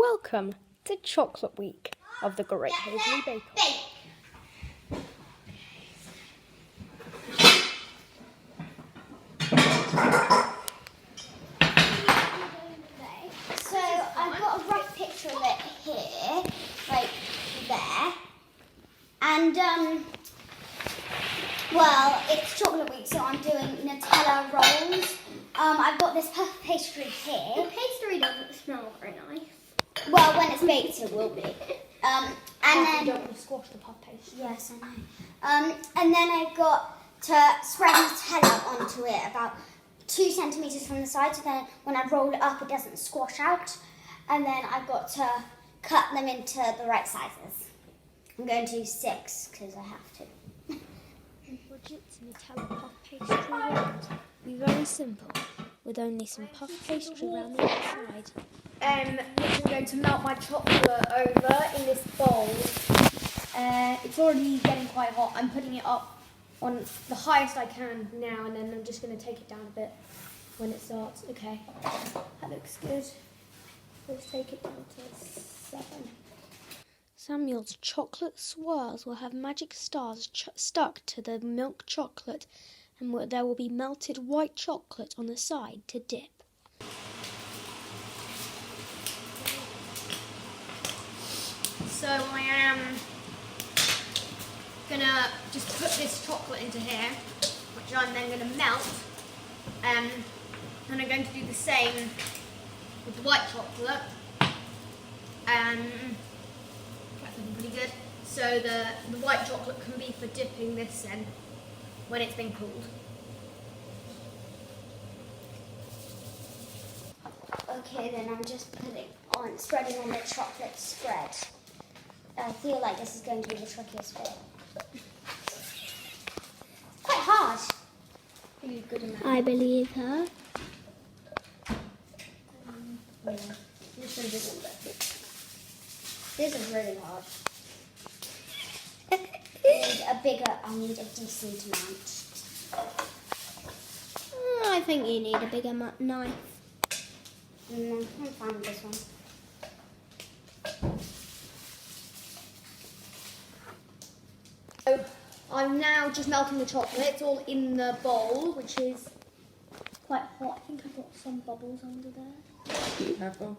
Welcome to Chocolate Week of the Great Haseley Bake Off. So I've got a rough picture of it here, like there. And well, it's chocolate week, so I'm doing Nutella rolls. I've got this puff pastry here. The pastry doesn't smell very nice. Well, when it's baked, it will be. And then you don't want to squash the puff pastry. yes, I know. And then I've got to spread Nutella onto it about 2 centimeters from the side, so then when I roll it up, it doesn't squash out. And then I've got to cut them into the right sizes. I'm going to do 6 because I have to. Bridget's Nutella puff pastry rolls be very simple, with only some puff pastry around the outside. I'm going to melt my chocolate over in this bowl. It's already getting quite hot. I'm putting it up on the highest I can now, and then I'm just going to take it down a bit when it starts. Okay, that looks good. Let's take it down to 7. Samuel's chocolate swirls will have magic stars stuck to the milk chocolate, and there will be melted white chocolate on the side to dip. So I am gonna just put this chocolate into here, which I'm then gonna melt. And I'm going to do the same with the white chocolate. That's looking pretty good. So the white chocolate can be for dipping this in when it's been cooled. Okay, then I'm just spreading on the chocolate spread. I feel like this is going to be the trickiest bit. Quite hard. Good amount. I believe her. Yeah. I'm just going to do a little bit. This is really hard. I need a decent amount. I think you need a bigger knife. I'm fine with this one. So I'm now just melting the chocolate. It's all in the bowl, which is quite hot. I think I've got some bubbles under there. Careful.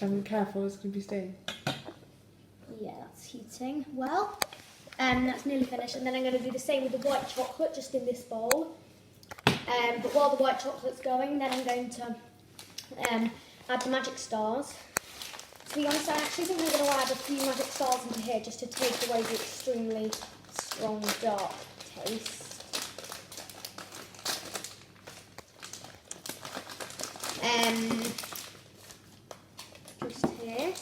I'm careful, it's going to be staying. Yeah, that's heating well. That's nearly finished. And then I'm going to do the same with the white chocolate, just in this bowl. But while the white chocolate's going, then I'm going to add the magic stars. To be honest, I actually think I'm going to add a few magic stars into here just to take away the extremely strong dark taste. Just here.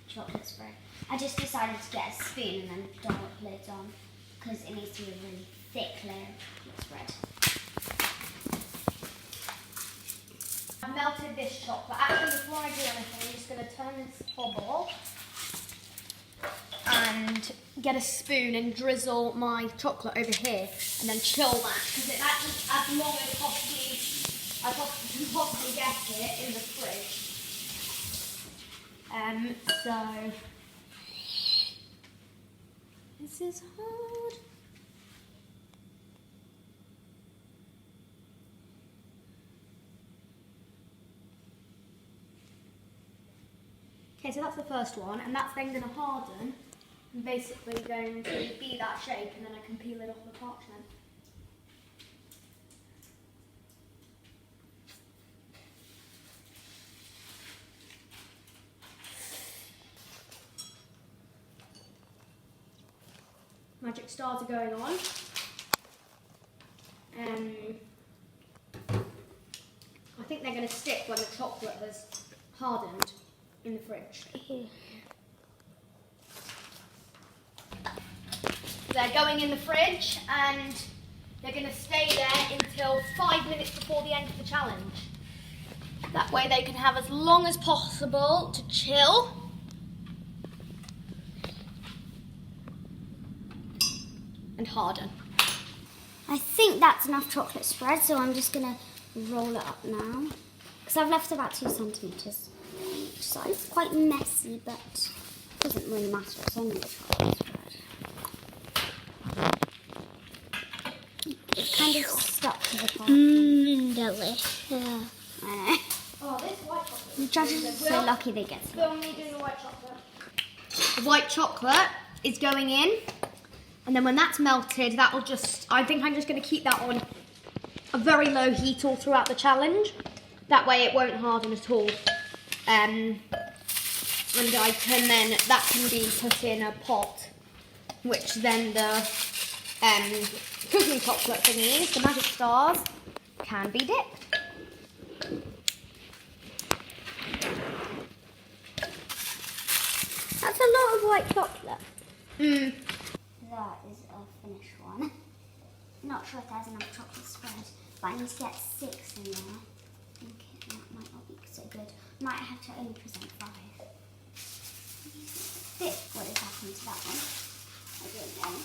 Chocolate spread. I just decided to get a spoon and then double lids on because it needs to be a really thick layer of chocolate spread. I've melted this chocolate. Actually, before I do anything, I'm just going to turn this hob off and get a spoon and drizzle my chocolate over here and then chill that, because it's actually as long as I can possibly get it in the fridge. So this is hard. Okay, so that's the first one, and that's then going to harden and basically going to be that shape, and then I can peel it off the parchment. Magic stars are going on. I think they're going to stick when the chocolate has hardened in the fridge. They're going in the fridge and they're going to stay there until 5 minutes before the end of the challenge. That way they can have as long as possible to chill. And harden. I think that's enough chocolate spread, so I'm just going to roll it up now. Because I've left about 2 centimetres on each side. It's quite messy, but it doesn't really matter. It's only the chocolate spread. It's kind of stuck to the top. Delicious. I know. Oh, this white chocolate. The judges are so lucky they get some. Film me doing the white chocolate. The white chocolate is going in. And then when that's melted, that will just, I think I'm just going to keep that on a very low heat all throughout the challenge. That way it won't harden at all. And I can then, that can be put in a pot, which then the cooking chocolate thingies, the magic stars, can be dipped. That's a lot of white chocolate. Mm. That is a finished one. Not sure if there's enough chocolate spread, but I need to get 6 in there. I think that might not be so good. Might have to only present 5. What has happened to that one? I don't know.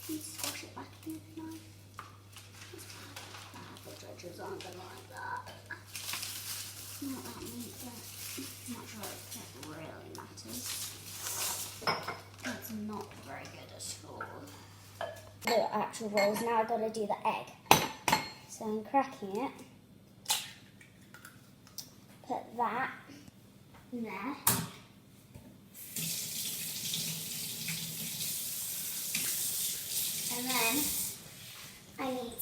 Can you squash it back in with a knife? The judges aren't going to like that. Not that neat, but I'm not sure if it really matters. It's not very good at all. The actual rolls, now I've got to do the egg. So I'm cracking it. Put that in there. And then I need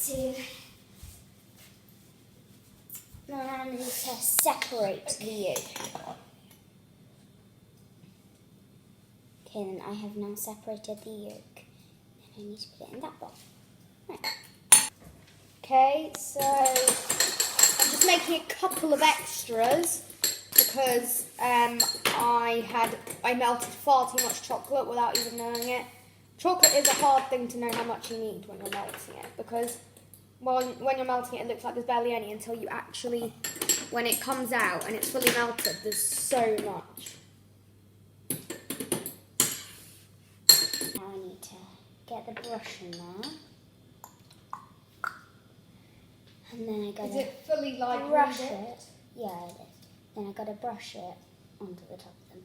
to separate the yolk. Okay, then I have now separated the yolk. And I need to put it in that bowl. Right. Okay, so I'm just making a couple of extras because I melted far too much chocolate without even knowing it. Chocolate is a hard thing to know how much you need when you're melting it because when you're melting it, it looks like there's barely any until you actually, when it comes out and it's fully melted, there's so much. Now I need to get the brush in there. And then I got Is it fully like brush it? it. Yeah, it is. Then I got to brush it onto the top of them.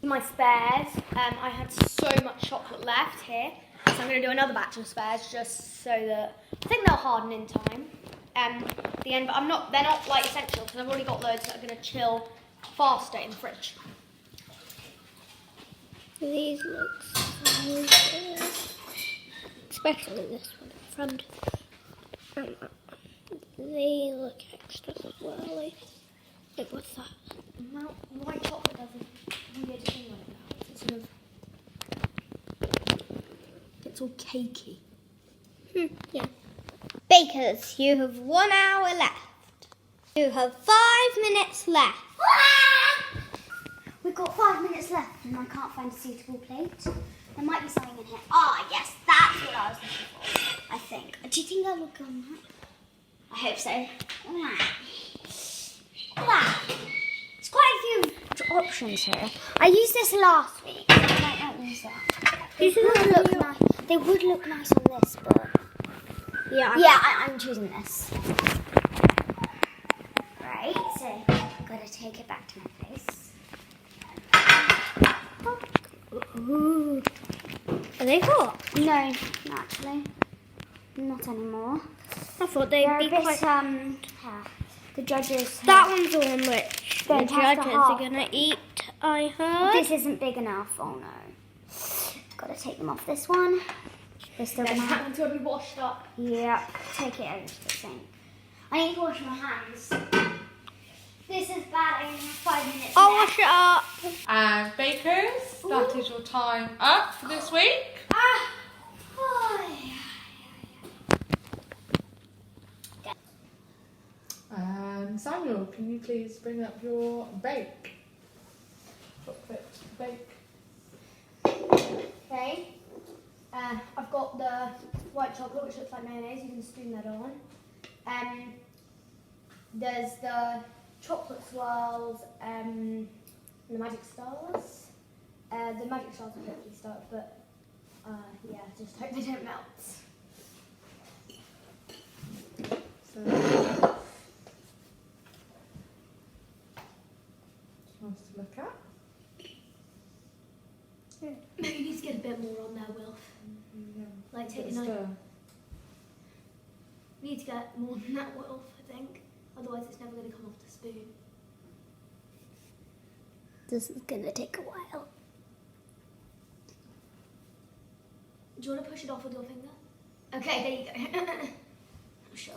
My spares, I had so much chocolate left here, so I'm going to do another batch of spares just so that I think they'll harden in time. At the end, but they're not like essential because I've already got loads that are going to chill faster in the fridge. These look so good. Especially this one in front. They look extra swirly. Like, what's that? Well, white chocolate does a weird thing like that. It's sort of, it's all cakey. Yeah. Bakers, you have 1 hour left. You have 5 minutes left. We've got 5 minutes left and I can't find a suitable plate. There might be something in here. Ah, yes, that's what I was looking for, I think. Do you think that will come up? I hope so. There's quite a few options here. I used this last week, so I might not use that. They would look nice on this, but... Yeah, I'm choosing this. Right, so I've got to take it back to my face. Ooh. Are they hot? No, actually. Not anymore. I thought they'd They're be a bit, quite... the judges... That one's the one which the Don't have to judges half are going to eat, I heard. This isn't big enough, oh no. Got to take them off this one. They're still going to have... Until we washed up. Yeah, take it over to the sink. I need to wash my hands. This is bad, I only have 5 minutes I'll left. wash it up. And bakers, that is your time up for this week. And Samuel, can you please bring up your bake? Chocolate bake. Okay. I've got the white chocolate, which looks like mayonnaise. You can spoon that on. There's the chocolate swirls, the magic stars. The magic stars are hopefully stuck, but yeah, just hope they don't melt. So, nice to look at. Maybe you need to get a bit more on there, Will. Yeah. Like take a Bit of knife. stir. You need to get more than that, Will, I think. Otherwise it's never going to come off the spoon. This is gonna take a while. Do you want to push it off with your finger? Okay, there you go. I'm sure.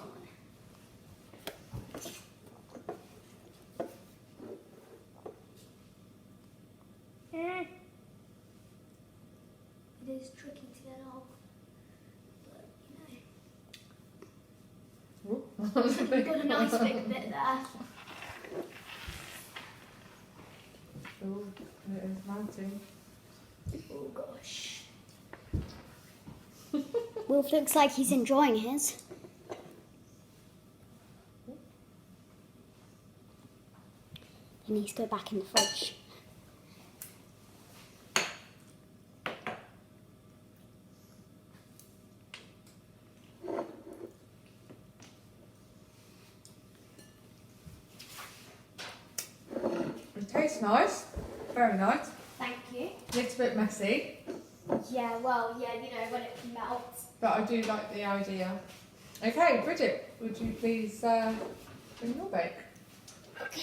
It is tricky to get off, but you've got a nice big bit there. Oh, it is mounting. Oh gosh. Wolf looks like he's enjoying his. He needs to go back in the fridge. It tastes nice. Very nice. Thank you. It's a bit messy, Yeah, well, yeah, you know, when it melts. but I do like the idea. Okay, Bridget, would you please bring your bake? Okay.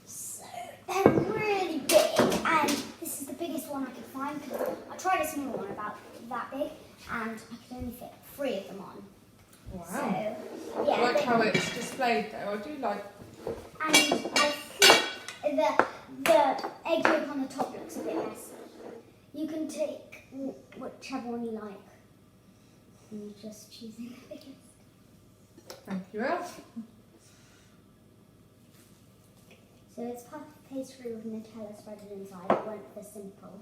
So they're really big, and this is the biggest one I could find because I tried a smaller one about that big, and I could only fit 3 of them on. Wow. So I yeah, like they- how it's displayed though. I do like. and I think the egg yolk on the top looks a bit messy. You can take whichever one you like. And you're just choosing the biggest. Thank you, Elf. So it's puff pastry with Nutella spreaded inside. I went for simple.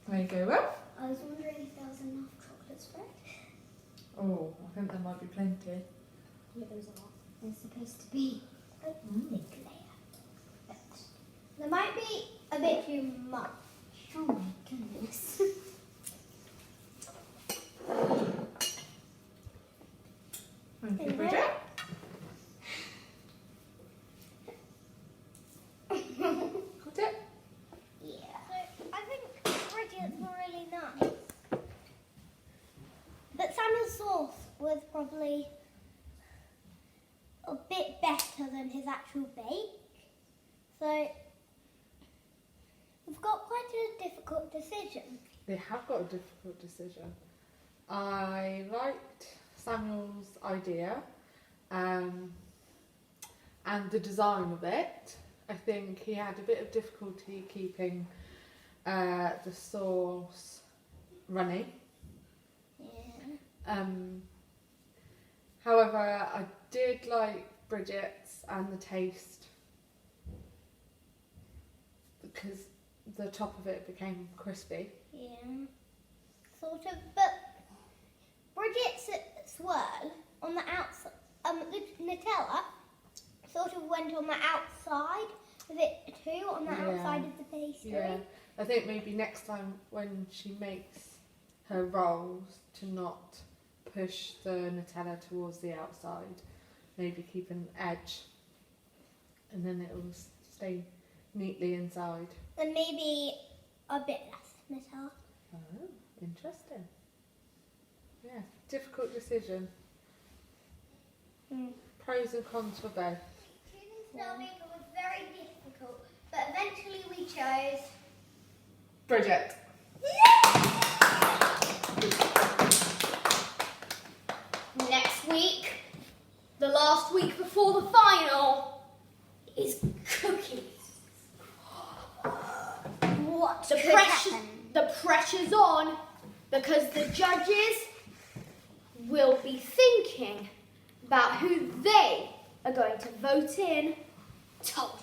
There you go, Elf. I was wondering if there was enough chocolate spread. Oh, I think there might be plenty. Yeah, there's a lot. There's supposed to be a big layer. But there might be a bit too much. Oh my goodness. Thank you, And Bridget. Got it? Yeah. So I think Bridget's really nice. But Samuel's sauce was probably a bit better than his actual bake. So we've got quite a difficult decision. They have got a difficult decision. I liked Samuel's idea and the design of it. I think he had a bit of difficulty keeping the sauce runny. Yeah. However, I did like Bridget's and the taste because the top of it became crispy. Yeah. Sort of, but Bridget's swirl on the outside, the Nutella sort of went on the outside of it too, on the Yeah. outside of the pastry. Yeah, I think maybe next time when she makes her rolls to not push the Nutella towards the outside, maybe keep an edge and then it will stay neatly inside. And maybe a bit less Nutella. Oh, interesting. Yeah, difficult decision. Pros and cons for both. Choosing Snowmaker was very difficult, but eventually we chose. Bridget. Next week, the last week before the final, is cookies. What The pressure's on because the judges will be thinking about who they are going to vote in top